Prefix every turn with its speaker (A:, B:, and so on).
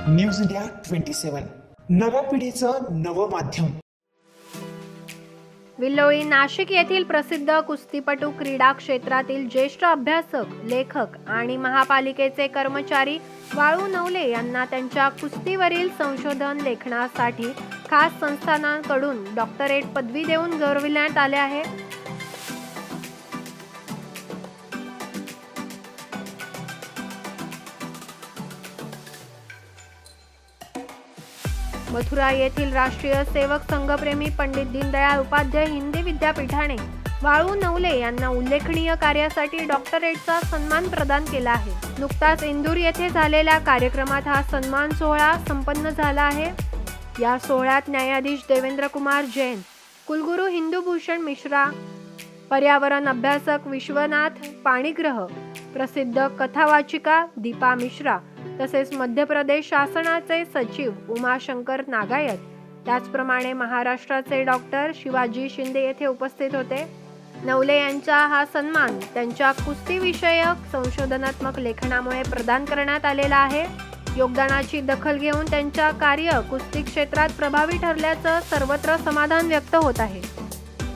A: News India 27 नव्या पिढीचं नवं माध्यम।
B: विल्लोळी नाशिक येथील प्रसिद्ध कुस्तीपटू, क्रीडा क्षेत्रातील ज्येष्ठ अभ्यासक, लेखक आणि महापालिकेचे कर्मचारी वाळू नवले यांना त्यांच्या कुस्तीवरील संशोधन लेखनासाठी खास संस्थानांकडून डॉक्टरेट पदवी देऊन गौरविण्यात आले आहे। मथुरा येथील राष्ट्रीय सेवक संघप्रेमी पंडित दीनदयाळ उपाध्याय हिंदी विद्यापीठाने वाळू नवले यांना उल्लेखनीय कार्यासाठी डॉक्टरेटचा सन्मान प्रदान केला आहे। नुकताच इंदूर येथे झालेल्या कार्यक्रमात हा सन्मान सोहळा संपन्न झाला आहे। या सोहळ्यात न्यायाधीश देवेंद्र कुमार जैन, कुलगुरू हिंदूभूषण मिश्रा, पर्यावरण अभ्यासक विश्वनाथ पाणिग्रह, प्रसिद्ध कथावाचिका दीपा मिश्रा तसेच मध्य प्रदेश शासनाचे सचिव उमाशंकर नागायत, त्याचप्रमाणे महाराष्ट्राचे डॉक्टर शिवाजी शिंदे येथे उपस्थित होते। नवले यांचा हा सन्मान त्यांच्या कुस्तीविषयक संशोधनात्मक लेखनामुळे प्रदान करण्यात आलेला आहे। योगदानाची दखल घेऊन त्यांच्या कार्य कुस्ती क्षेत्रात प्रभावी ठरल्याचं सर्वत्र समाधान व्यक्त होत आहे।